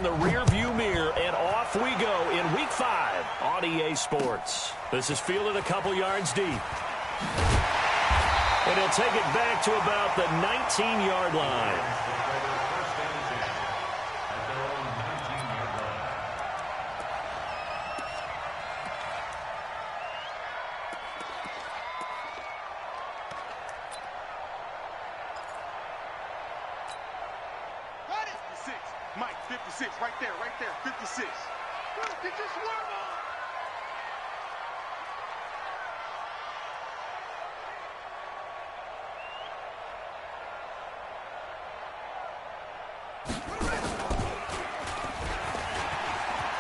in the rearview mirror, and off we go in Week 5 on EA Sports. This is fielded a couple yards deep. And he'll take it back to about the 19-yard line. Mike, 56, right there, 56. Did you swerve on?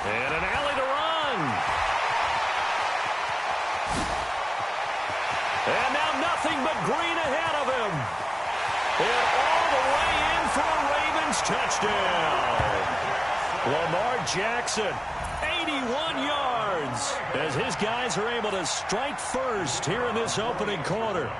And an alley to run. And now nothing but green ahead of him. And all the way in for a Ravens touchdown. Lamar Jackson, 81 yards, as his guys are able to strike first here in this opening quarter.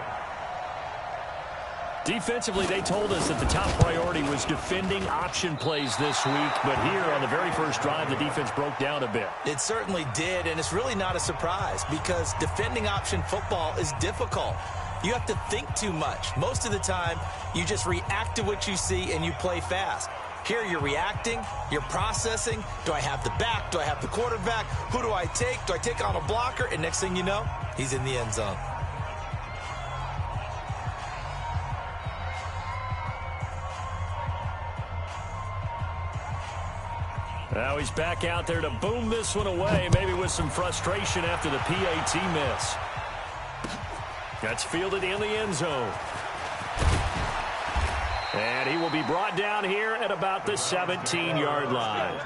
Defensively, they told us that the top priority was defending option plays this week, but here on the very first drive, the defense broke down a bit. It certainly did, and it's really not a surprise because defending option football is difficult. You have to think too much. Most of the time, you just react to what you see and you play fast. Here, you're reacting, you're processing. Do I have the back? Do I have the quarterback? Who do I take? Do I take on a blocker? And next thing you know, he's in the end zone. Now he's back out there to boom this one away, maybe with some frustration after the PAT miss. That's fielded in the end zone. And he will be brought down here at about the 17-yard line.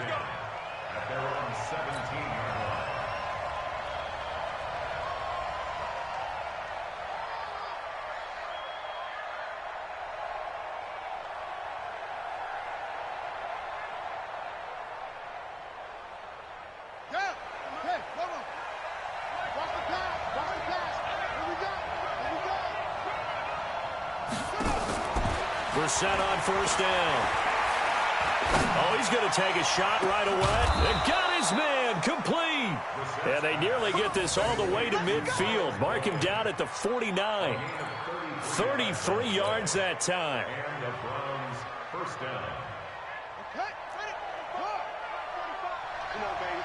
We're set on first down. Oh, he's going to take a shot right away. And got his man complete. And they nearly get this all the way to midfield. Mark him down at the 49. 33 yards that time. First down. Come on, baby.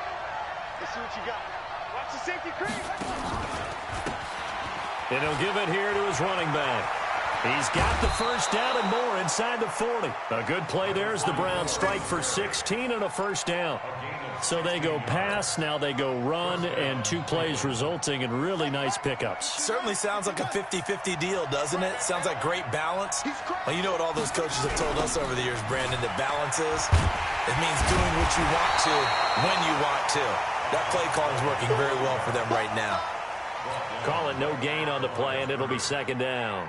Let's see what you got. Watch the safety creep. And he'll give it here to his running back. He's got the first down and more inside the 40. A good play there as the Browns strike for 16 and a first down. So they go pass, now they go run, and 2 plays resulting in really nice pickups. Certainly sounds like a 50-50 deal, doesn't it? Sounds like great balance. Well, you know what all those coaches have told us over the years, Brandon, that balance is? It means doing what you want to when you want to. That play calling is working very well for them right now. Call it no gain on the play, and it'll be second down.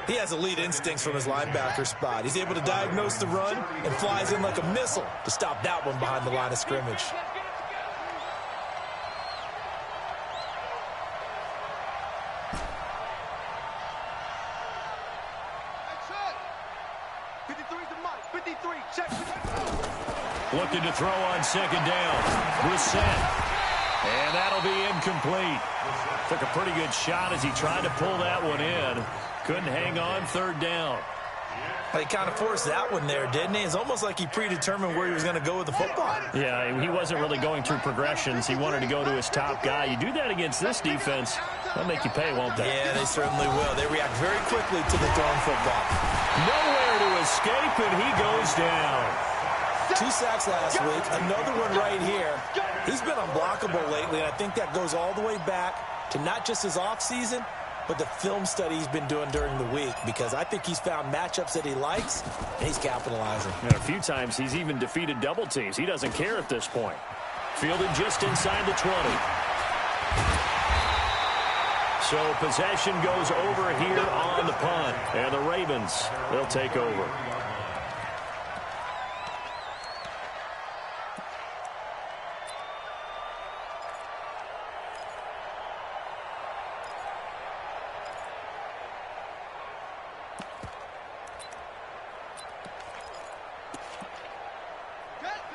He has elite instincts from his linebacker spot. He's able to diagnose the run and flies in like a missile to stop that one behind the line of scrimmage. Looking to throw on second down. Brissett. And that'll be incomplete. Took a pretty good shot as he tried to pull that one in. Couldn't hang on third down. He kind of forced that one there, didn't he? It's almost like he predetermined where he was going to go with the football. Yeah, he wasn't really going through progressions. He wanted to go to his top guy. You do that against this defense, they'll make you pay, won't they? Yeah, they certainly will. They react very quickly to the thrown football. Nowhere to escape, and he goes down. 2 sacks last week, another one right here. He's been unblockable lately, and I think that goes all the way back to not just his offseason, but the film study he's been doing during the week, because I think he's found matchups that he likes, and he's capitalizing. A few times he's even defeated double teams. He doesn't care at this point. Fielded just inside the 20. So possession goes over here on the punt, and the Ravens, they'll take over.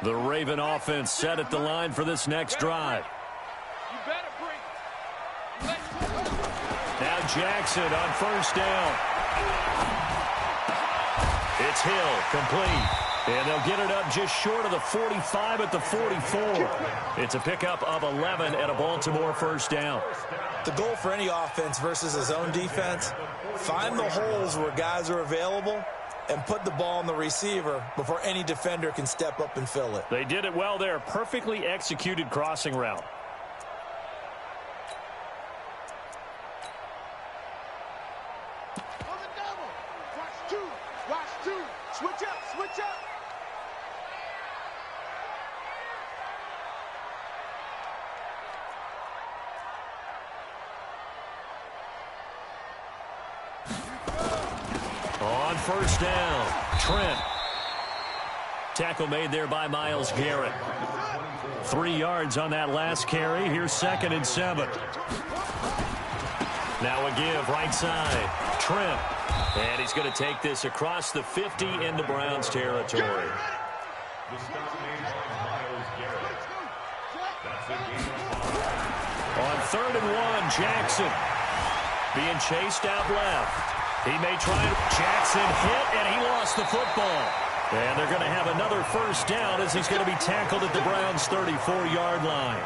The Raven offense set at the line for this next drive. You better bring it. Now Jackson on first down. It's Hill, complete. And they'll get it up just short of the 45 at the 44. It's a pickup of 11 and a Baltimore first down. The goal for any offense versus his own defense, find the holes where guys are available and put the ball on the receiver before any defender can step up and fill it. They did it well there. Perfectly executed crossing route. On the double. Watch two. Watch two. Switch up. Switch up. On first down, Trent. Tackle made there by Myles Garrett. 3 yards on that last carry. Here's 2nd and 7. Now a give right side. Trent. And he's going to take this across the 50 into Browns territory. On 3rd and 1, Jackson. Being chased out left. He may try to. Jackson hit, and he lost the football. And they're going to have another first down as he's going to be tackled at the Browns' 34-yard line.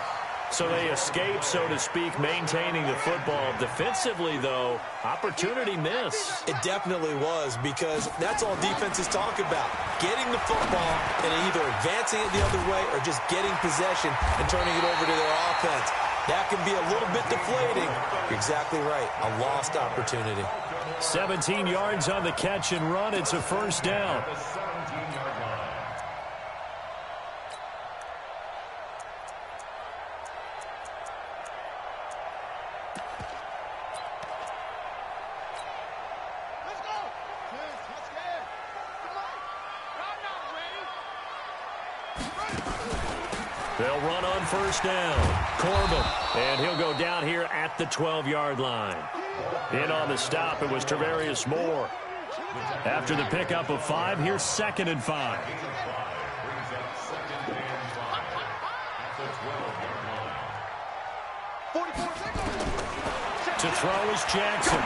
So they escape, so to speak, maintaining the football. Defensively, though, opportunity miss. It definitely was, because that's all defenses talk about. Getting the football and either advancing it the other way or just getting possession and turning it over to their offense. That can be a little bit deflating. You're exactly right. A lost opportunity. 17 yards on the catch and run. It's a first down. Let's go. Let's get. Come on. Run out, Brady. They'll run on first down. Corbin. And he'll go down here at the 12-yard line. In on the stop, it was Travarius Moore. After the pickup of 5, here's 2nd and 5. To throw is Jackson.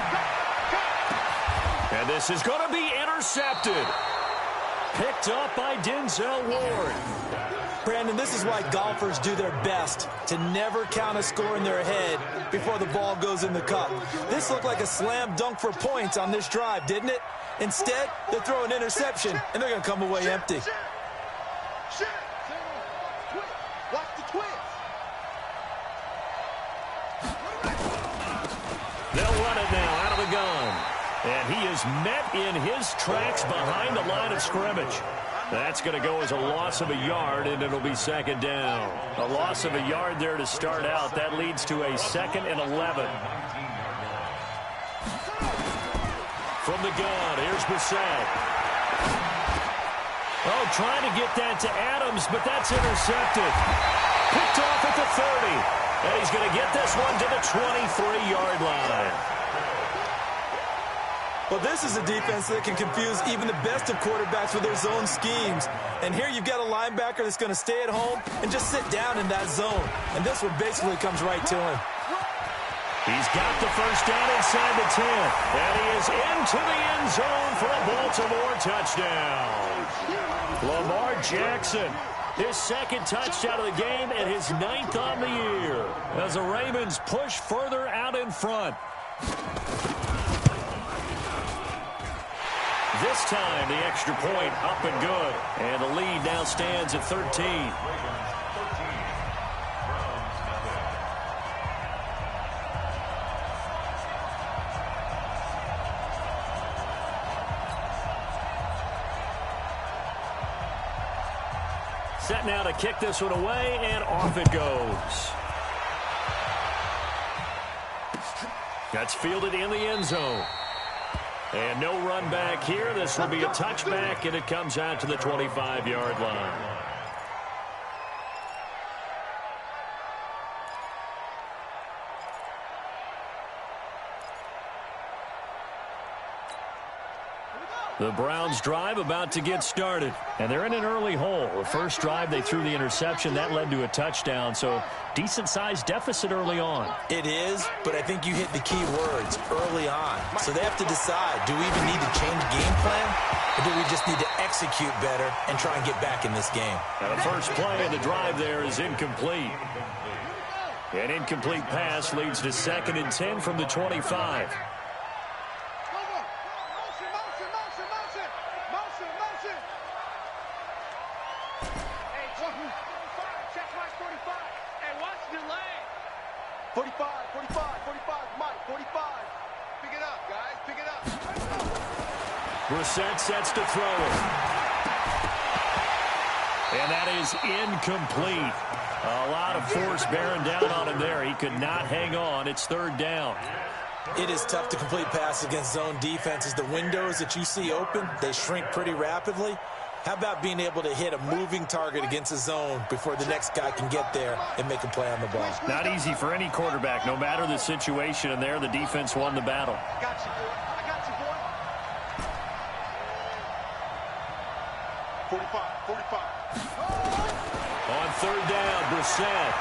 And this is going to be intercepted. Picked up by Denzel Ward. Brandon, this is why golfers do their best to never count a score in their head before the ball goes in the cup. This looked like a slam dunk for points on this drive, didn't it? Instead, they throw an interception, and they're going to come away empty. Watch the twist. They'll run it now out of the gun. And he is met in his tracks behind the line of scrimmage. That's going to go as a loss of a yard, and it'll be 2nd down. A loss of a yard there to start out. That leads to a 2nd and 11. From the gun, here's Brissett. Oh, trying to get that to Adams, but that's intercepted. Picked off at the 30. And he's going to get this one to the 23-yard line. Well, this is a defense that can confuse even the best of quarterbacks with their zone schemes. And here you've got a linebacker that's going to stay at home and just sit down in that zone. And this one basically comes right to him. He's got the first down inside the 10. And he is into the end zone for a Baltimore touchdown. Lamar Jackson, his 2nd touchdown of the game and his 9th on the year, as the Ravens push further out in front. This time, the extra point up and good. And the lead now stands at 13. Set now to kick this one away, and off it goes. That's fielded in the end zone. And no run back here. This will be a touchback, and it comes out to the 25-yard line. The Browns drive about to get started, and they're in an early hole. The first drive, they threw the interception. That led to a touchdown, so decent-sized deficit early on. It is, but I think you hit the key words, early on. So they have to decide, do we even need to change game plan, or do we just need to execute better and try and get back in this game? And the first play of the drive there is incomplete. An incomplete pass leads to 2nd and 10 from the 25. Brissett sets to throw it. And that is incomplete. A lot of force bearing down on him there. He could not hang on. It's 3rd down. It is tough to complete passes against zone defenses. The windows that you see open, they shrink pretty rapidly. How about being able to hit a moving target against a zone before the next guy can get there and make a play on the ball? Not easy for any quarterback, no matter the situation. And there, the defense won the battle. I got you, boy. I got you, boy. 45. On 3rd down, Brissett.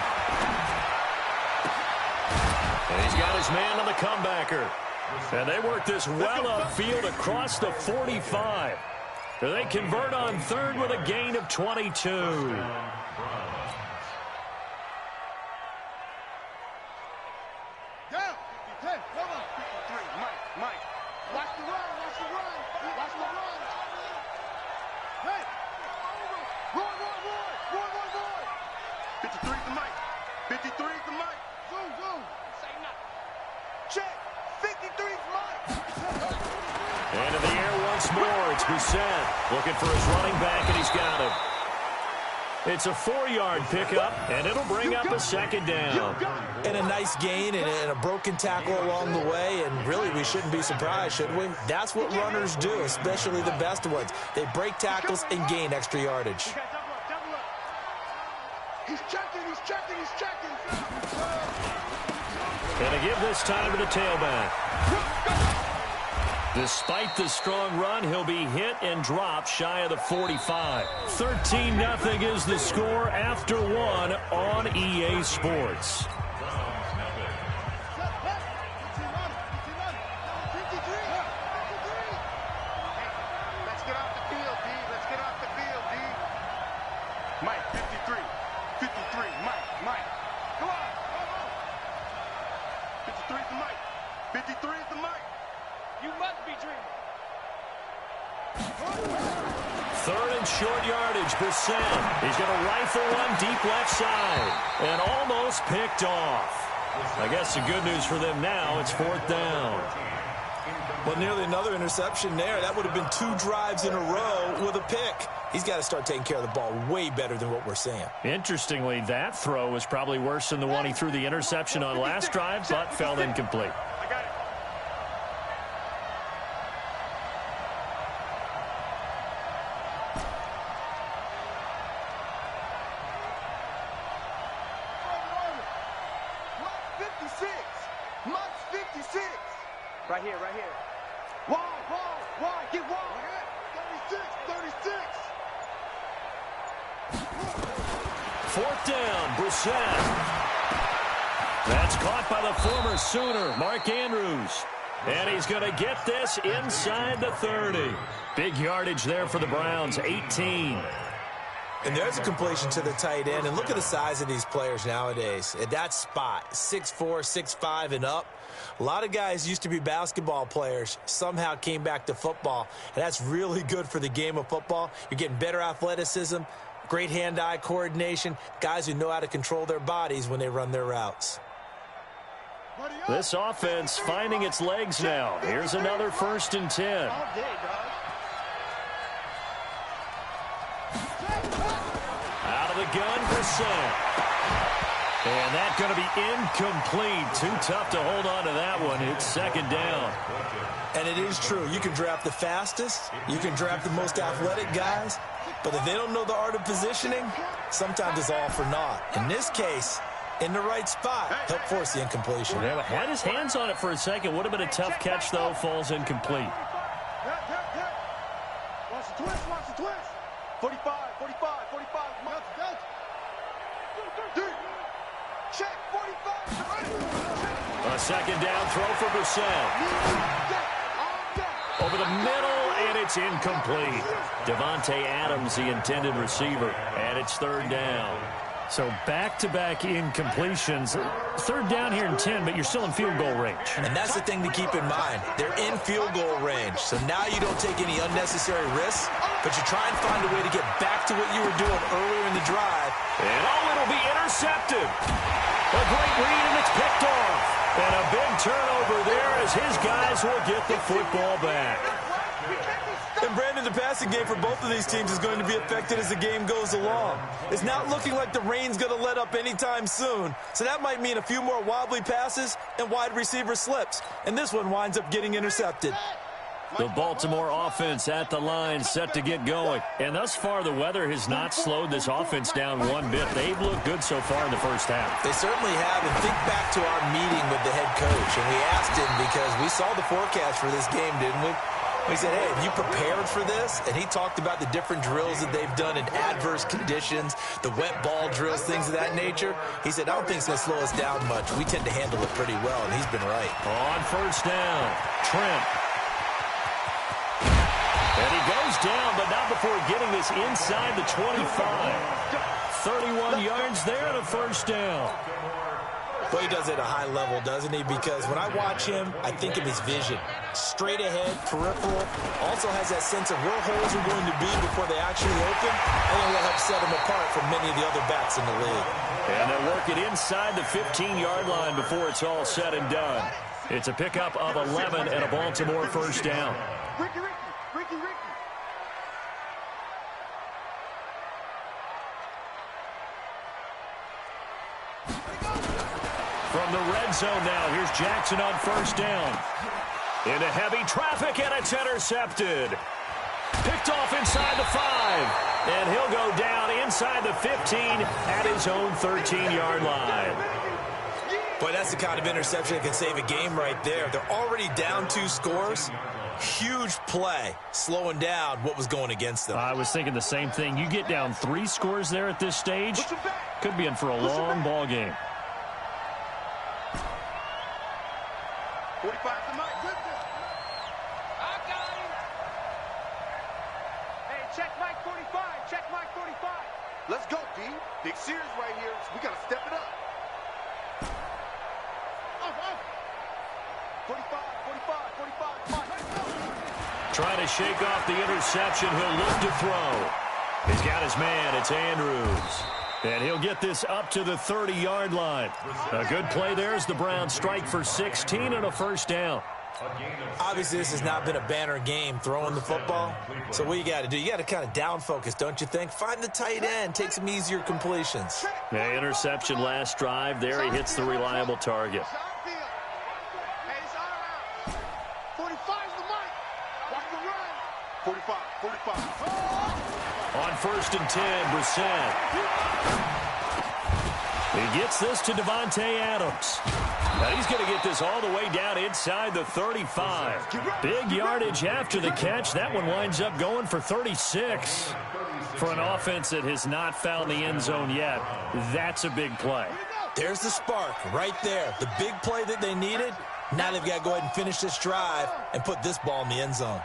And he's got his man on the comebacker. And they work this well upfield across the 45. They convert on 3rd with a gain of 22. Mike. Watch the run. Hey. Roy. 53 to Mike. 53 to Mike. Zoom. Say nothing. Check. 53 to Mike. And in the air once more, it's Brissett looking for his running back, and he's got him. It's a 4-yard pickup, and it'll bring up a 2nd down. And a nice gain and a broken tackle along the way, and really we shouldn't be surprised, should we? That's what runners do, especially the best ones. They break tackles and gain extra yardage. He's checking. And to give this time to the tailback. Despite the strong run, he'll be hit and dropped shy of the 45. 13-0 is the score after 1 on EA Sports. Let's get off the field, D. Mike, 53. Mike. Come on. 53 is the Mike. 53 is the Mike. You must be dreaming. 3rd and short yardage, Brissett. He's going to rifle one deep left side. And almost picked off. I guess the good news for them now, it's 4th down. Well, nearly another interception there. That would have been 2 drives in a row with a pick. He's got to start taking care of the ball way better than what we're seeing. Interestingly, that throw was probably worse than the one he threw the interception on last drive, but fell incomplete. I got it. Mike's 56. Right here. Wide, get wide. 36. 4th down, Brissett. That's caught by the former Sooner, Mark Andrews. And he's going to get this inside the 30. Big yardage there for the Browns, 18. And there's a completion to the tight end. And look at the size of these players nowadays. At that spot, 6'4", 6'5", and up. A lot of guys used to be basketball players, somehow came back to football. And that's really good for the game of football. You're getting better athleticism, great hand-eye coordination, guys who know how to control their bodies when they run their routes. This offense finding its legs now. Here's another 1st and 10. Out of the gun, Brissett. And that's going to be incomplete. Too tough to hold on to that one. It's 2nd down. And it is true. You can draft the fastest. You can draft the most athletic guys. But if they don't know the art of positioning, sometimes it's all for naught. In this case, in the right spot, help force the incompletion. Yeah, had his hands on it for a second. Would have been a tough catch, though. Falls incomplete. 45, 45, 45. Check, 45. A second down throw for Brissett. Over the middle, and it's incomplete. Davante Adams, the intended receiver, and it's third down. So back-to-back incompletions. Third down here in 10, but you're still in field goal range. And that's the thing to keep in mind. They're in field goal range. So now you don't take any unnecessary risks, but you try and find a way to get back to what you were doing earlier in the drive. And it'll be intercepted. A great read, and it's picked off. And a big turnover there as his guys will get the football back. And, Brandon, the passing game for both of these teams is going to be affected as the game goes along. It's not looking like the rain's going to let up anytime soon. So that might mean a few more wobbly passes and wide receiver slips. And this one winds up getting intercepted. The Baltimore offense at the line, set to get going. And thus far, the weather has not slowed this offense down one bit. They've looked good so far in the first half. They certainly have. And think back to our meeting with the head coach. And we asked him because we saw the forecast for this game, didn't we? We said, hey, have you prepared for this? And he talked about the different drills that they've done in adverse conditions, the wet ball drills, things of that nature. He said, I don't think it's going to slow us down much. We tend to handle it pretty well, and he's been right. On first down, Trent. And he goes down, but not before getting this inside the 25. 31 yards there and a first down. Well, he does it at a high level, doesn't he? Because when I watch him, I think of his vision. Straight ahead, peripheral. Also has that sense of where holes are going to be before they actually open. And it will help set him apart from many of the other backs in the league. And they'll work it inside the 15-yard line before it's all said and done. It's a pickup of 11 and a Baltimore first down. Ricky. From the red zone now, here's Jackson on first down. Into heavy traffic, and it's intercepted. Picked off inside the 5. And he'll go down inside the 15 at his own 13-yard line. Boy, that's the kind of interception that can save a game right there. They're already down 2 scores. Huge play, slowing down what was going against them. I was thinking the same thing. You get down 3 scores there at this stage, could be in for a long ball game. 45 to Mike. I got him. Hey, check Mike 45. Check Mike 45. Let's go, D. Big Sears right here. So we got to step it up. 45. Trying to shake off the interception. He'll look to throw. He's got his man. It's Andrews. And he'll get this up to the 30-yard line. A good play there as the Browns strike for 16 and a first down. Obviously, this has not been a banner game throwing the football. So what you got to do, you got to kind of down focus, don't you think? Find the tight end, take some easier completions. Yeah, interception last drive. There he hits the reliable target. 45. On first and 10, Brissett. He gets this to Davante Adams. Now he's going to get this all the way down inside the 35. Big yardage after the catch. That one winds up going for 36. For an offense that has not found the end zone yet, that's a big play. There's the spark right there. The big play that they needed. Now they've got to go ahead and finish this drive and put this ball in the end zone.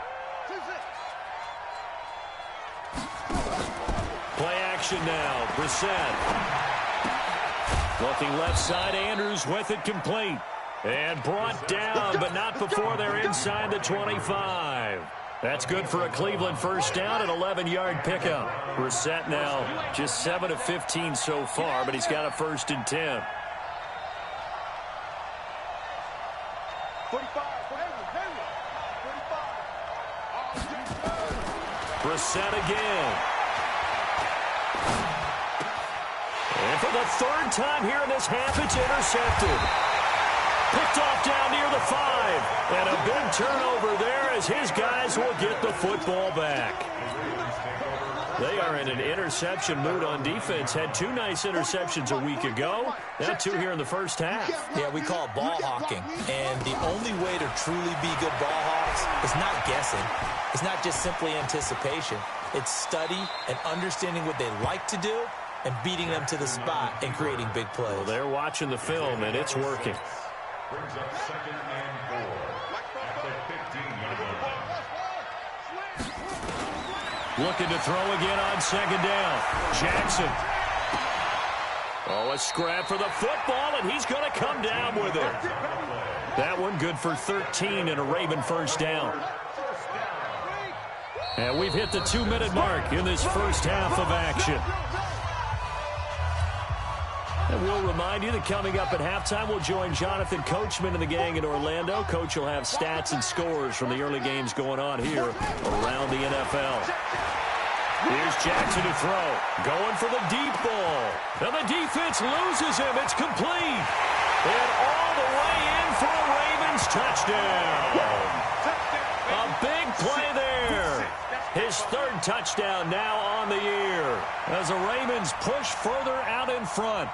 Play action now. Brissett. Looking left side. Andrews with it complete. And brought down, but not before they're inside the 25. That's good for a Cleveland first down, an 11-yard pickup. Brissett now just 7 of 15 so far, but he's got a first and 10. 45. Brissett again. And for the third time here in this half, it's intercepted. Picked off down near the 5. And a big turnover there as his guys will get the football back. They are in an interception mood on defense. Had 2 nice interceptions a week ago. Now 2 here in the first half. Yeah, we call it ball hawking. And the only way to truly be good ball hawks is not guessing. It's not just simply anticipation. It's study and understanding what they like to do and beating them to the spot and creating big plays. Well, they're watching the film, and it's working. Brings up 2nd and 4 at the 15-yard line. Looking to throw again on 2nd down. Jackson. Oh, a scrap for the football, and he's going to come down with it. That one good for 13 and a Raven 1st down. And we've hit the 2-minute mark in this first half of action. And we'll remind you that coming up at halftime, we'll join Jonathan Coachman and the gang in Orlando. Coach will have stats and scores from the early games going on here around the NFL. Here's Jackson to throw. Going for the deep ball. And the defense loses him. It's complete. And all the way in for a Ravens touchdown. A big play there. His 3rd touchdown now on the year as the Ravens push further out in front.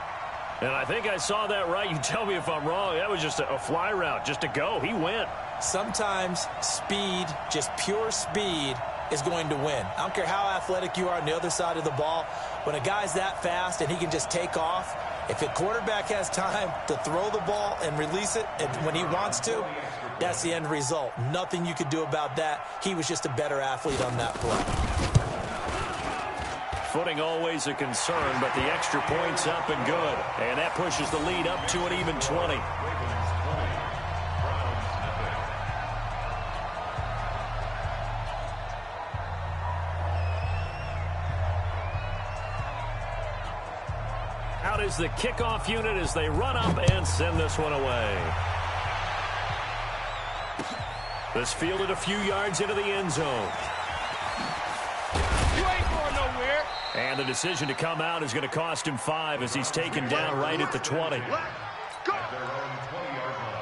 And I think I saw that right. You tell me if I'm wrong. That was just a fly route, just to go. He went. Sometimes speed, just pure speed, is going to win. I don't care how athletic you are on the other side of the ball. When a guy's that fast and he can just take off, if a quarterback has time to throw the ball and release it and when he wants to, that's the end result. Nothing you could do about that. He was just a better athlete on that play. Footing always a concern, but the extra point's up and good. And that pushes the lead up to an even 20. Out is the kickoff unit as they run up and send this one away. This fielded a few yards into the end zone. You ain't going nowhere. And the decision to come out is going to cost him 5 as he's taken down right at the 20. Go. At their own 20-yard line.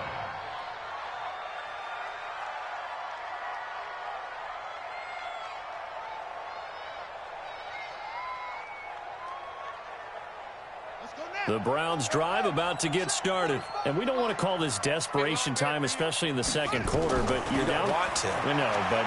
The Browns drive about to get started. And we don't want to call this desperation time, especially in the 2nd quarter, but you're down. Want to. I know, but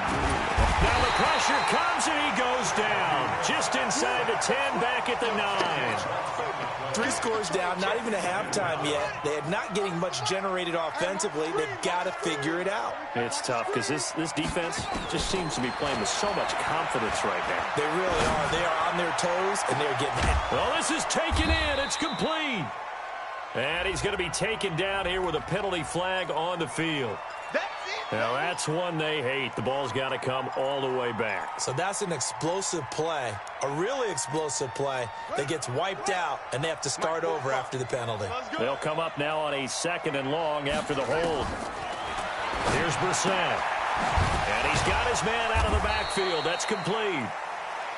now the pressure comes and he goes down. Just inside the 10, back at the 9. 3 scores down, not even a halftime yet. They're not getting much generated offensively. They've got to figure it out. It's tough because this defense just seems to be playing with so much confidence right now. They really are. They are on their toes, and they're getting it. Well, this is taken in. It's complete. And he's going to be taken down here with a penalty flag on the field. That's it. Now, that's one they hate. The ball's got to come all the way back. So that's an explosive play, a really explosive play that gets wiped out, and they have to start over after the penalty. They'll come up now on a 2nd and long after the hold. Here's Brissett. And he's got his man out of the backfield. That's complete.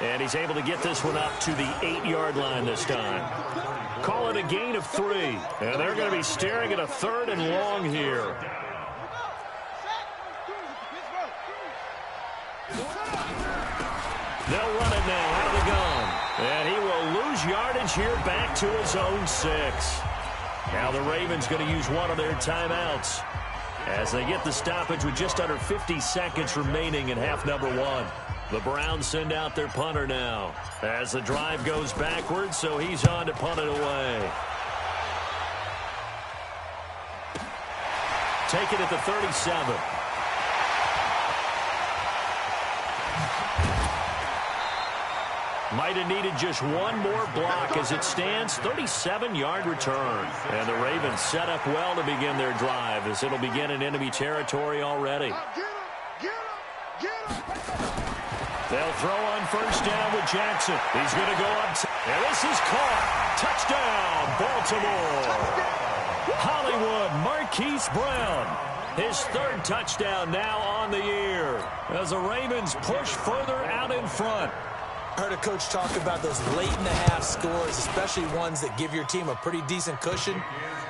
And he's able to get this one up to the 8-yard line this time. Call it a gain of 3. And they're going to be staring at a 3rd and long here. They'll run it now out of the gun. And he will lose yardage here back to his own 6. Now the Ravens going to use one of their timeouts as they get the stoppage with just under 50 seconds remaining in half number 1. The Browns send out their punter now as the drive goes backwards, so he's on to punt it away. Take it at the 37. Might have needed just one more block as it stands. 37-yard return. And the Ravens set up well to begin their drive as it'll begin in enemy territory already. They'll throw on 1st down with Jackson. He's going to go up. And this is caught. Touchdown, Baltimore. Hollywood Marquise Brown. His 3rd touchdown now on the year as the Ravens push further out in front. I heard a coach talk about those late-in-the-half scores, especially ones that give your team a pretty decent cushion.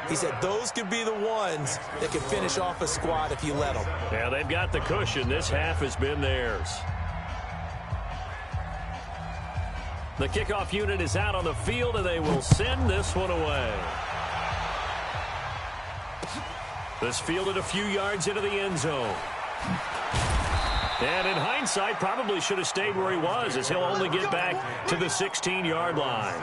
He said those could be the ones that can finish off a squad if you let them. Yeah, they've got the cushion. This half has been theirs. The kickoff unit is out on the field, and they will send this one away. This fielded a few yards into the end zone. And in hindsight, probably should have stayed where he was, as he'll only get back to the 16-yard line.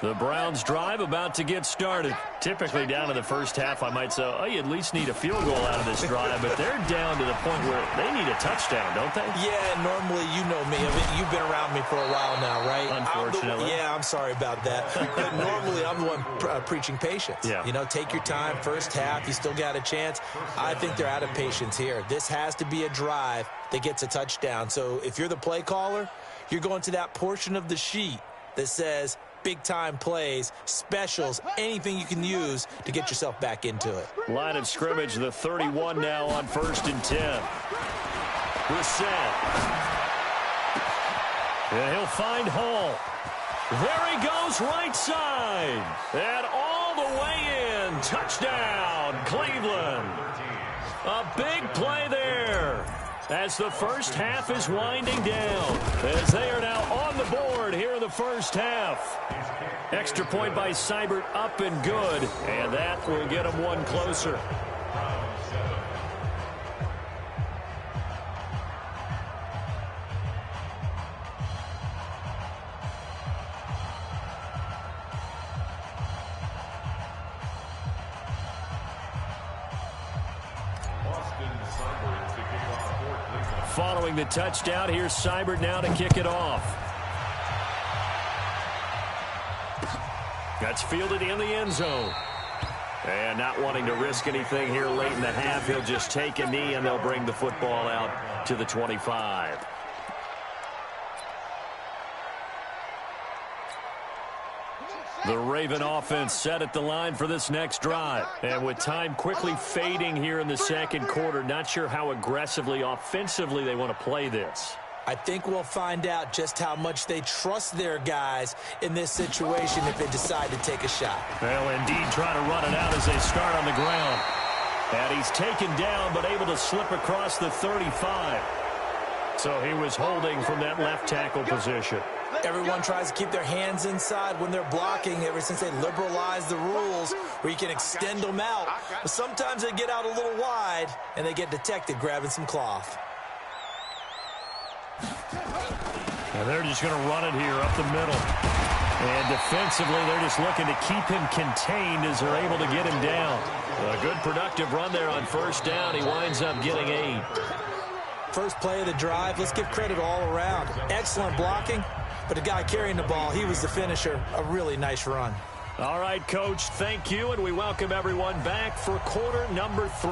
The Browns drive about to get started. Typically down in the first half, I might say, oh, you at least need a field goal out of this drive, but they're down to the point where they need a touchdown, don't they? Yeah, normally, you know me. I mean, you've been around me for a while now, right? Unfortunately. I'm sorry about that. But normally, I'm the one preaching patience. Yeah. You know, take your time. First half, you still got a chance. I think they're out of patience here. This has to be a drive that gets a touchdown. So if you're the play caller, you're going to that portion of the sheet that says big-time plays, specials, anything you can use to get yourself back into it. Line of scrimmage, the 31 now on 1st and 10. Brissett. And he'll find Hall. There he goes, right side. And all the way in. Touchdown, Cleveland. A big play there as the first half is winding down, as they are now on the board here in the first half. Extra point by Seibert, up and good, and that will get them one closer. Following the touchdown, here's Seibert now to kick it off. That's fielded in the end zone. And not wanting to risk anything here late in the half, he'll just take a knee and they'll bring the football out to the 25. The Raven offense set at the line for this next drive. And with time quickly fading here in the second quarter, not sure how aggressively, offensively they want to play this. I think we'll find out just how much they trust their guys in this situation if they decide to take a shot. Well, indeed, try to run it out as they start on the ground. And he's taken down, but able to slip across the 35. So he was holding from that left tackle position. Everyone tries to keep their hands inside when they're blocking ever since they liberalized the rules where you can extend them out. But sometimes they get out a little wide, and they get detected grabbing some cloth. And they're just going to run it here up the middle. And defensively, they're just looking to keep him contained as they're able to get him down. A good productive run there on first down. He winds up getting 8. First play of the drive, let's give credit all around. Excellent blocking, but the guy carrying the ball, he was the finisher. A really nice run. All right, Coach, thank you, and we welcome everyone back for quarter number 3.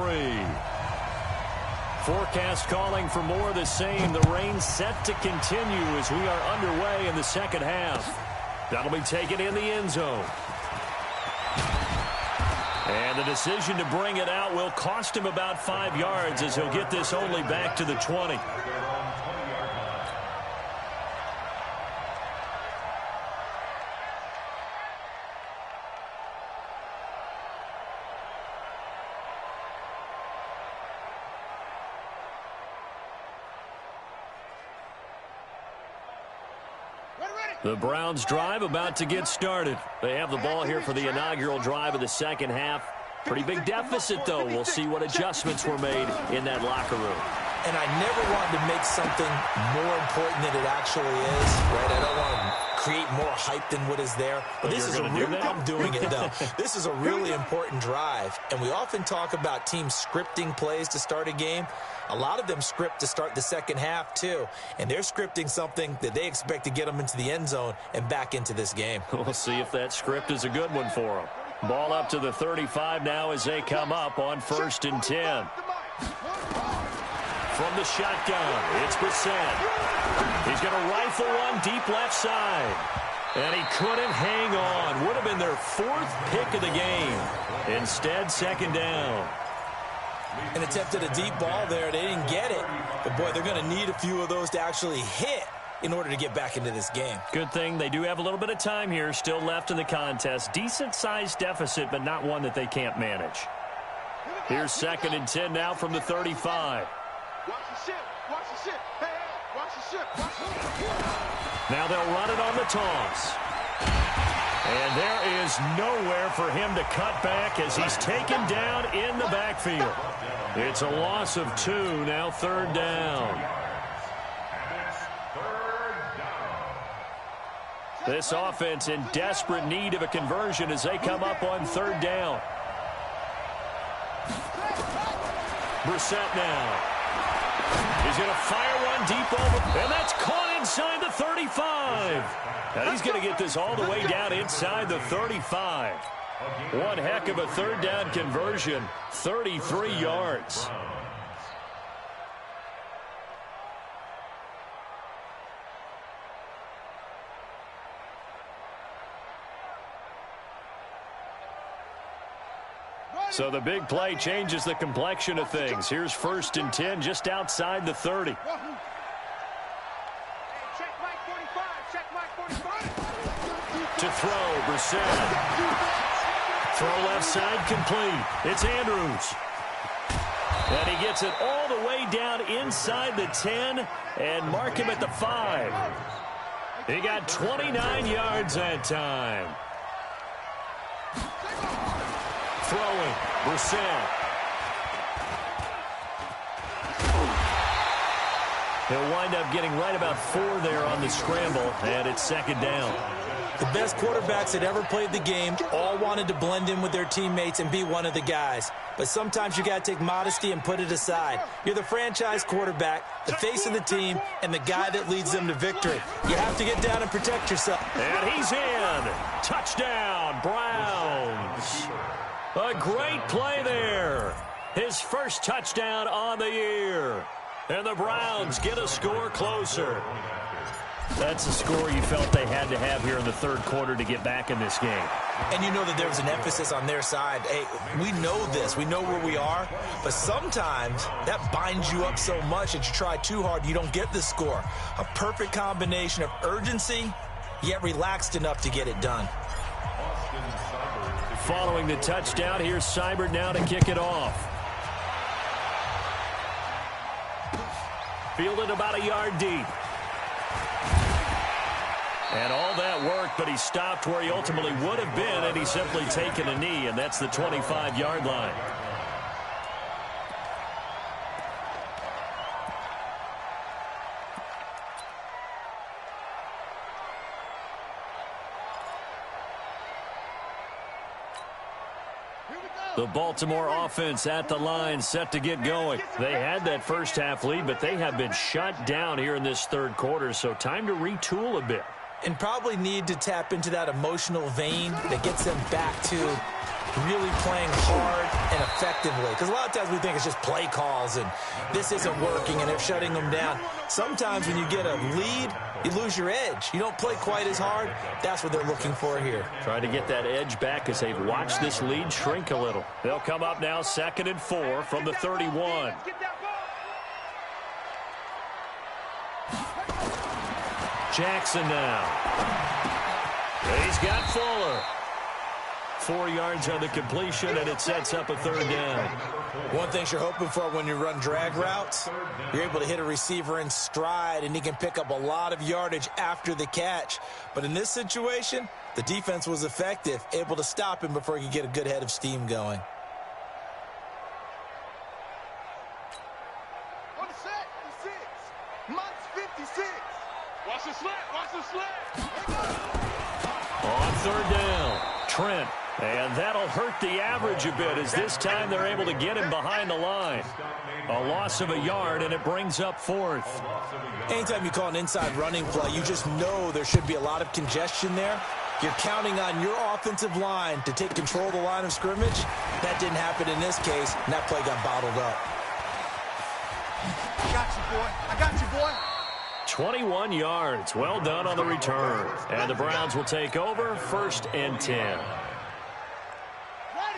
Forecast calling for more of the same. The rain set to continue as we are underway in the second half. That'll be taken in the end zone. And the decision to bring it out will cost him about 5 yards as he'll get this only back to the 20. The Browns drive about to get started. They have the ball here for the inaugural drive of the second half. Pretty big deficit, though. We'll see what adjustments were made in that locker room. And I never wanted to make something more important than it actually is, right? I don't want to create more hype than what is there. But this is a really, I'm doing it, though. This is a really important drive. And we often talk about teams scripting plays to start a game. A lot of them script to start the second half, too. And they're scripting something that they expect to get them into the end zone and back into this game. We'll see if that script is a good one for them. Ball up to the 35 now as they come up on 1st and 10. From the shotgun, it's Brissett. He's going to rifle one deep left side. And he couldn't hang on. Would have been their 4th pick of the game. Instead, second down. And attempted a deep ball there. They didn't get it. But, boy, they're going to need a few of those to actually hit in order to get back into this game. Good thing they do have a little bit of time here still left in the contest. Decent-sized deficit, but not one that they can't manage. Here's 2nd and 10 now from the 35. Watch the ship. Watch the ship. Hey, watch the ship. Watch the ship. Now they'll run it on the toss. And there is nowhere for him to cut back as he's taken down in the backfield. It's a loss of 2, now 3rd down. This offense in desperate need of a conversion as they come up on 3rd down. Brissett now. He's going to fire one deep over, and that's caught inside the 35. Now he's going to get this all the way down inside the 35. One heck of a 3rd down conversion, 33 yards. So the big play changes the complexion of things. Here's 1st and 10 just outside the 30. Check Mike 45. Check Mike 45. To throw, Brissett. Throw left side complete. It's Andrews. And he gets it all the way down inside the 10 and mark him at the 5. He got 29 yards that time. Throwing, Brissett. He'll wind up getting right about 4 there on the scramble, and it's 2nd down. The best quarterbacks that ever played the game all wanted to blend in with their teammates and be one of the guys. But sometimes you got to take modesty and put it aside. You're the franchise quarterback, the face of the team, and the guy that leads them to victory. You have to get down and protect yourself. And he's in. Touchdown, Browns. A great play there. His first touchdown on the year. And the Browns get a score closer. That's a score you felt they had to have here in the 3rd quarter to get back in this game. And you know that there was an emphasis on their side. Hey, we know this. We know where we are. But sometimes that binds you up so much that you try too hard, you don't get the score. A perfect combination of urgency, yet relaxed enough to get it done. Following the touchdown, here's Seibert now to kick it off. Fielded about a yard deep. And all that worked, but he stopped where he ultimately would have been, and he's simply taken a knee, and that's the 25-yard line. The Baltimore offense at the line, set to get going. They had that first half lead, but they have been shut down here in this 3rd quarter, so time to retool a bit. And probably need to tap into that emotional vein that gets them back to really playing hard and effectively. Because a lot of times we think it's just play calls and this isn't working and they're shutting them down. Sometimes when you get a lead, you lose your edge. You don't play quite as hard. That's what they're looking for here. Trying to get that edge back as they've watched this lead shrink a little. They'll come up now 2nd and 4 from the 31. Jackson now. He's got Fuller. 4 yards on the completion, and it sets up a 3rd down. One thing you're hoping for when you run drag routes, you're able to hit a receiver in stride, and he can pick up a lot of yardage after the catch. But in this situation, the defense was effective, able to stop him before he could get a good head of steam going. On the set, the 6. Mike's 56. Watch the slant, watch the slant. On 3rd down, Trent. And that'll hurt the average a bit as this time they're able to get him behind the line. A loss of a yard, and it brings up 4th. Anytime you call an inside running play, you just know there should be a lot of congestion there. You're counting on your offensive line to take control of the line of scrimmage. That didn't happen in this case, and that play got bottled up. I got you, boy. I got you, boy. 21 yards. Well done on the return. And the Browns will take over 1st and 10.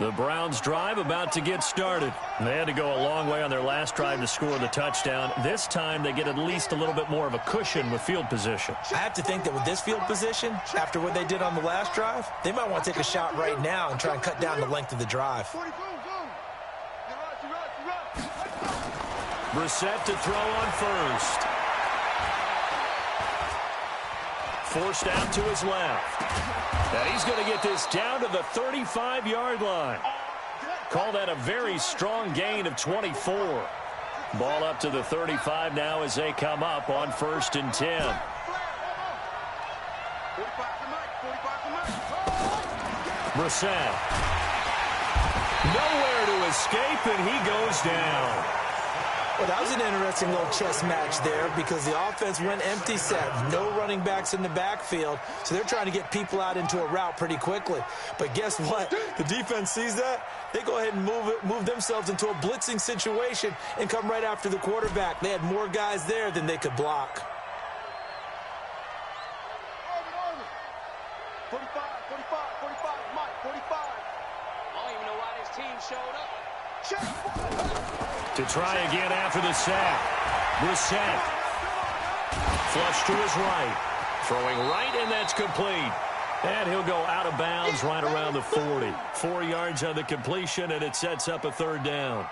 The Browns drive about to get started. They had to go a long way on their last drive to score the touchdown. This time they get at least a little bit more of a cushion with field position. I have to think that with this field position, after what they did on the last drive, they might want to take a shot right now and try and cut down the length of the drive. Brissett to throw on 1st. forced out to his left. And he's going to get this down to the 35-yard line. Call that a very strong gain of 24. Ball up to the 35 now as they come up on 1st and 10. Brissett. Nowhere to escape, and he goes down. Well, that was an interesting little chess match there because the offense went empty set. No running backs in the backfield, so they're trying to get people out into a route pretty quickly. But guess what? The defense sees that. They go ahead and move themselves into a blitzing situation and come right after the quarterback. They had more guys there than they could block. 45, Mike, 45. I don't even know why this team showed up. To try again after the sack. Brissett. Flush to his right. Throwing right, and that's complete. And he'll go out of bounds right around the 40. 4 yards on the completion, and it sets up a 3rd down.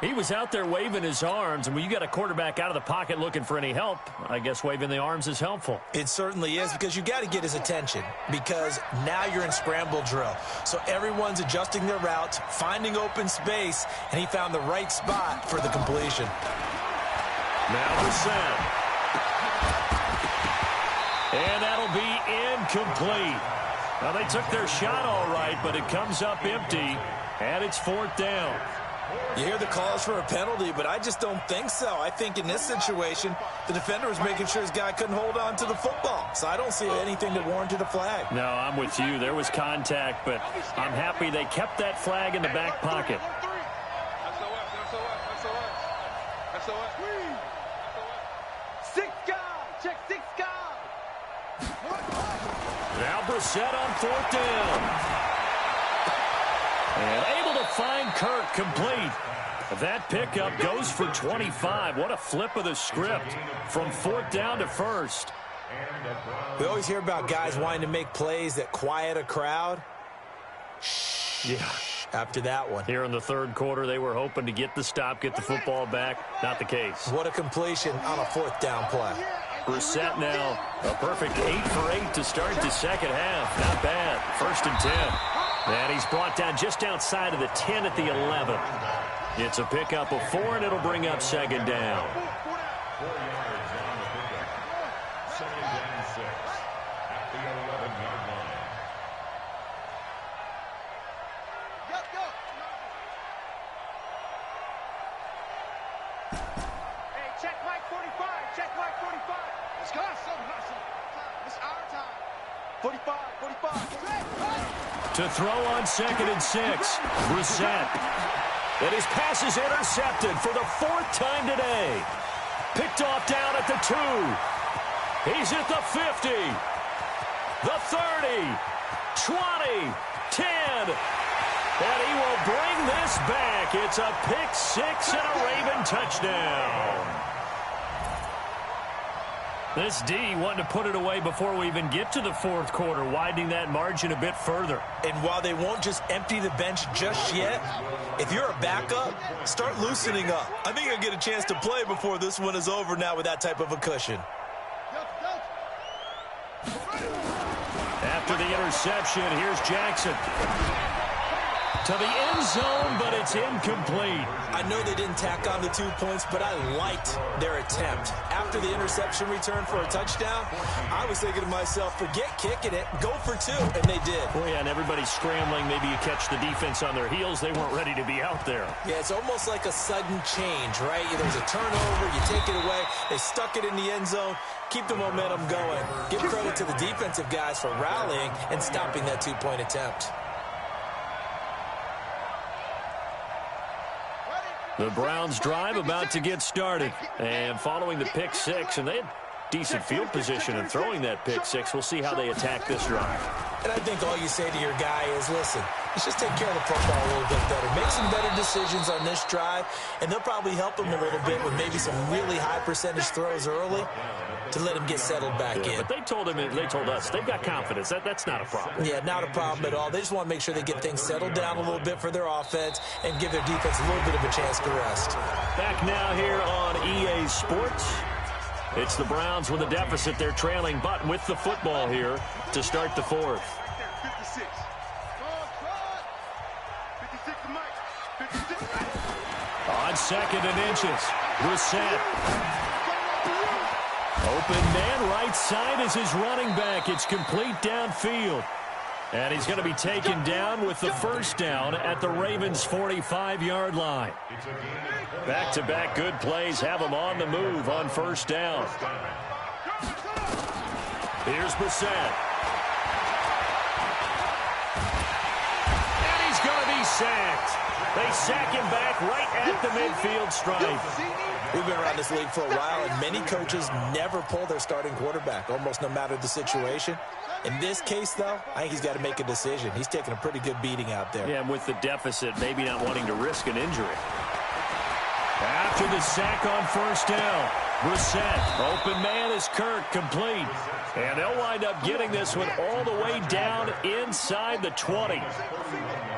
He was out there waving his arms, and when you got a quarterback out of the pocket looking for any help, I guess waving the arms is helpful. It certainly is because you got to get his attention because now you're in scramble drill. So everyone's adjusting their routes, finding open space, and he found the right spot for the completion. Now Brissett. And that'll be incomplete. Now they took their shot all right, but it comes up empty, and it's 4th down. You hear the calls for a penalty, but I just don't think so. I think in this situation, the defender was making sure his guy couldn't hold on to the football. So I don't see anything that warranted a flag. No, I'm with you. There was contact, but I'm happy they kept that flag in the back pocket. Six guys. Check 6 guys. Now Brissett on 4th down. And able to find Kirk complete. That pickup goes for 25. What a flip of the script from 4th down to 1st. We always hear about guys wanting to make plays that quiet a crowd. Yeah. After that one. Here in the 3rd quarter, they were hoping to get the stop, get the football back. Not the case. What a completion on a 4th down play. Brissett now a perfect 8 for 8 to start the 2nd half. Not bad. 1st and 10. And he's brought down just outside of the 10 at the 11. It's a pickup of 4, and it'll bring up 2nd down. 4 yards on the pickup. 2nd and 6 at the 11-yard line. Go. Hey, check Mike 45. Check Mike 45. Let's go. It's our time. 45. To throw on 2nd and 6. Brissett. And his pass is intercepted for the 4th time today. Picked off down at the 2. He's at the 50. The 30. 20. 10. And he will bring this back. It's a pick 6 and a Raven touchdown. This D wanting to put it away before we even get to the 4th quarter, widening that margin a bit further. And while they won't just empty the bench just yet, if you're a backup, start loosening up. I think you'll get a chance to play before this one is over now with that type of a cushion. After the interception, here's Jackson. To the end zone, but it's incomplete. I know they didn't tack on the 2 points, but I liked their attempt. After the interception return for a touchdown, I was thinking to myself, forget kicking it, go for 2, and they did. Well, yeah, and everybody's scrambling. Maybe you catch the defense on their heels. They weren't ready to be out there. Yeah, it's almost like a sudden change, right? There's a turnover, you take it away, they stuck it in the end zone, keep the momentum going. Give credit to the defensive guys for rallying and stopping that 2-point attempt. The Browns drive about to get started. And following the pick 6, and they had decent field position in throwing that pick 6. We'll see how they attack this drive. And I think all you say to your guy is, listen, let's just take care of the football a little bit better. Make some better decisions on this drive, and they'll probably help him a little bit with maybe some really high percentage throws early to let him get settled back in. But they told us they've got confidence. That's not a problem. Yeah, not a problem at all. They just want to make sure they get things settled down a little bit for their offense and give their defense a little bit of a chance to rest. Back now here on EA Sports. It's the Browns with a deficit. They're trailing, but with the football here to start the fourth. 56. 56 to Mike. 56. On second and inches. Brissett. Open man, right side is his running back. It's complete downfield. And he's going to be taken down with the first down at the Ravens' 45-yard line. Back-to-back good plays have him on the move on first down. Here's Brissett. And he's going to be sacked. They sack him back right at the midfield stripe. We've been around this league for a while, and many coaches never pull their starting quarterback, almost no matter the situation. In this case, though, I think he's got to make a decision. He's taking a pretty good beating out there. Yeah, and with the deficit, maybe not wanting to risk an injury. After the sack on first down, Brissett. Open man is Kirk, complete. And they'll wind up getting this one all the way down inside the 20.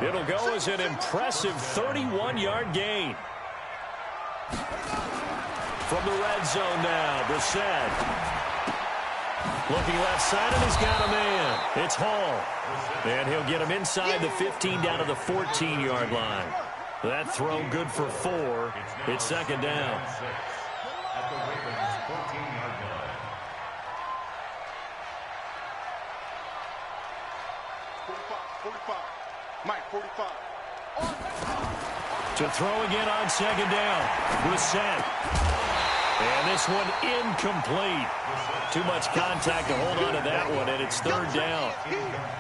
It'll go as an impressive 31-yard gain. From the red zone now, Brissett. Looking left side, and he's got a man. It's Hall. And he'll get him inside the 15 down to the 14-yard line. That throw good for 4. It's second down. At the Ravens' 14-yard line. 45. Mike, 45. To throw again on second down. Brissett. And this one incomplete. Too much contact to hold on to that one, and it's third down.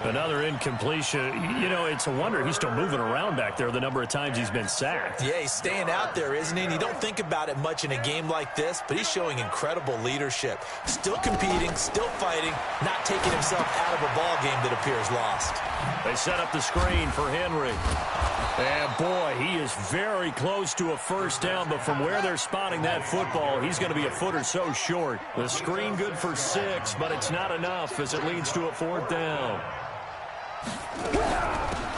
Another incompletion. You know, it's a wonder he's still moving around back there the number of times he's been sacked. Yeah, he's staying out there, isn't he? And you don't think about it much in a game like this, but he's showing incredible leadership. Still competing, still fighting, not taking himself out of a ball game that appears lost. They set up the screen for Henry. And, boy, he is very close to a first down, but from where they're spotting that football, he's going to be a foot or so short. The screen good for 6, but it's not enough as it leads to a fourth down.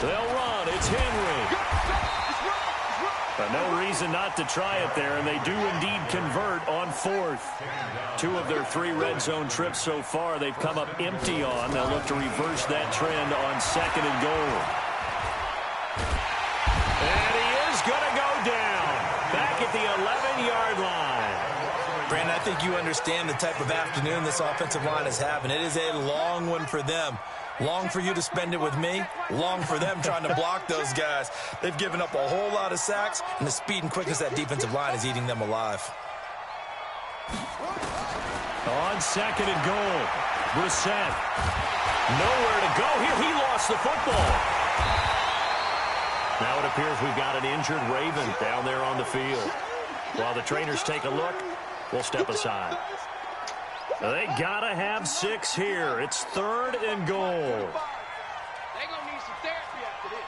They'll run. It's Henry. But no reason not to try it there, and they do indeed convert on fourth. 2 of their 3 red zone trips so far they've come up empty on. They'll look to reverse that trend on second and goal. And he is going to go down back at the 11-yard line. Brandon, I think you understand the type of afternoon this offensive line is having. It is a long one for them. Long for you to spend it with me. Long for them trying to block those guys. They've given up a whole lot of sacks, and the speed and quickness of that defensive line is eating them alive. On second and goal, Brissett. Nowhere to go here. He lost the football. Now it appears we've got an injured Raven down there on the field. While the trainers take a look, we'll step aside. They got to have 6 here. It's third and goal. They're going to need some therapy after this.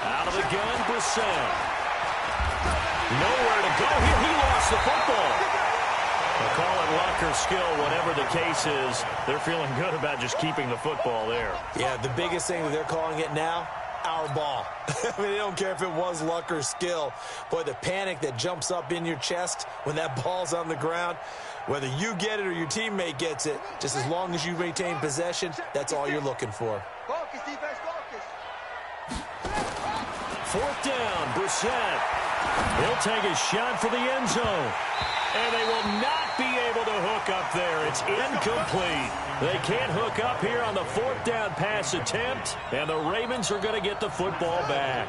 Out of the gun, Brissett. Nowhere to go here. He lost the football. They'll call it luck or skill, whatever the case is. They're feeling good about just keeping the football there. Yeah, the biggest thing that they're calling it now, our ball. I mean, they don't care if it was luck or skill. Boy, the panic that jumps up in your chest when that ball's on the ground, whether you get it or your teammate gets it, just as long as you retain possession, that's all you're looking for. Focus, defense, focus. Fourth down, Brissett. He'll take a shot for the end zone. And they will not be able to hook up there. It's incomplete. They can't hook up here on the fourth down pass attempt, and the Ravens are going to get the football back.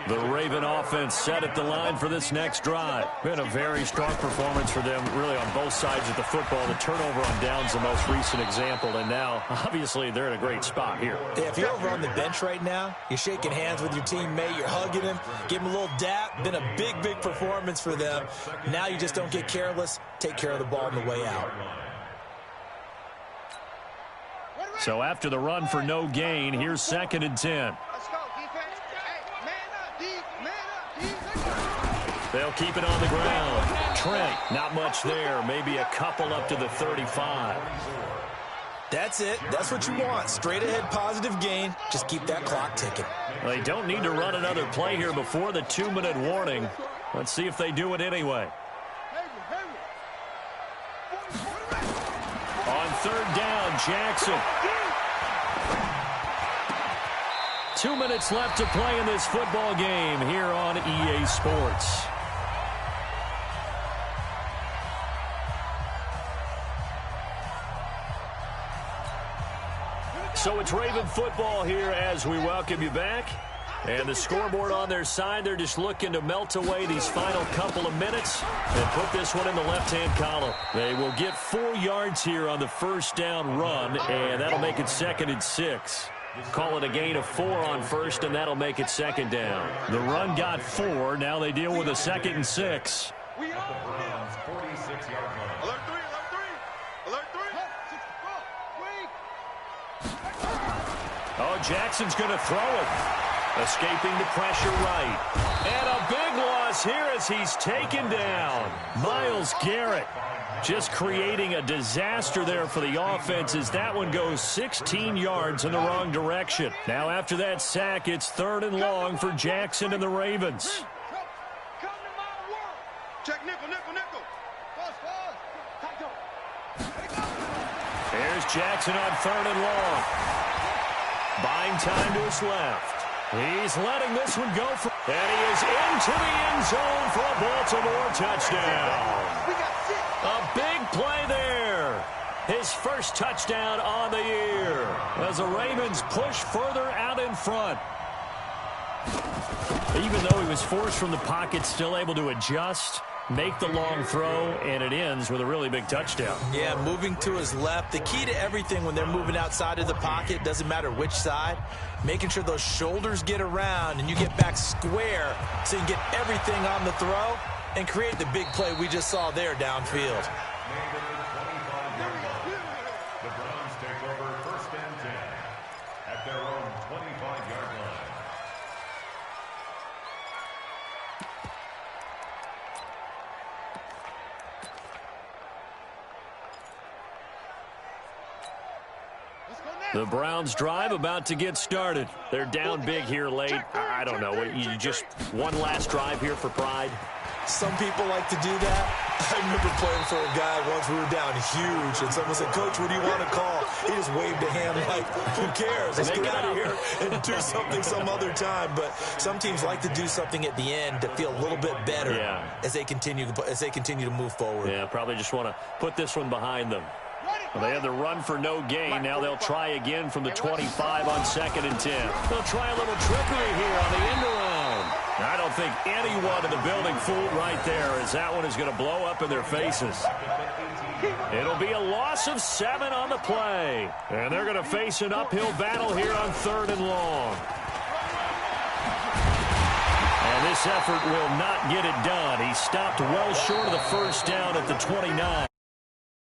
The Raven offense set at the line for this next drive. Been a very strong performance for them, really, on both sides of the football. The turnover on downs the most recent example, and now, obviously, they're in a great spot here. Yeah, if you're over on the bench right now, you're shaking hands with your teammate, you're hugging him, give him a little dap. Been a big, big performance for them. Now you just don't get careless. Take care of the ball on the way out. So after the run for no gain, here's second and 10. Let's go, defense. Hey, man up, D, man up. They'll keep it on the ground. Trent, not much there. Maybe a couple up to the 35. That's it. That's what you want. Straight ahead positive gain. Just keep that clock ticking. They don't need to run another play here before the 2-minute warning. Let's see if they do it anyway. On third down, Jackson. 2 minutes left to play in this football game here on EA Sports. So it's Raven football here as we welcome you back. And the scoreboard on their side, they're just looking to melt away these final couple of minutes and put this one in the left-hand column. They will get 4 yards here on the first down run, and that'll make it 2nd and 6. Call it a gain of 4 on first, and that'll make it 2nd down. The run got 4. Now they deal with a 2nd and 6. At the Browns' 46-yard line. Alert 3, alert 3, alert 3. Oh, Jackson's going to throw it. Escaping the pressure right. And a big loss here as he's taken down. Myles Garrett just creating a disaster there for the offense as that one goes 16 yards in the wrong direction. Now after that sack, it's 3rd and long for Jackson and the Ravens. Come to my world. Check nickel, nickel, nickel. There's Jackson on 3rd and long. Buying time to his left. He's letting this one go. And he is into the end zone for a Baltimore touchdown. A big play there. His first touchdown on the year as the Ravens push further out in front. Even though he was forced from the pocket, still able to adjust, make the long throw, and it ends with a really big touchdown. Yeah, moving to his left. The key to everything when they're moving outside of the pocket, doesn't matter which side, making sure those shoulders get around and you get back square so you can get everything on the throw and create the big play we just saw there downfield. The Browns take over 1st and 10 at their own 25-yard line. The Browns drive about to get started. They're down big here late. I don't know. You just one last drive here for pride? Some people like to do that. I remember playing for a guy once. We were down huge, and someone said, "Coach, what do you want to call?" He just waved a hand like, "Who cares? Let's get out of here and do something some other time." But some teams like to do something at the end to feel a little bit better as they continue to move forward. Yeah, probably just want to put this one behind them. Well, they had the run for no gain. Now they'll try again from the 25 on 2nd and 10. They'll try a little trickery here on the end around. I don't think anyone in the building fooled right there as that one is going to blow up in their faces. It'll be a loss of 7 on the play. And they're going to face an uphill battle here on 3rd and long. And this effort will not get it done. He stopped well short of the first down at the 29.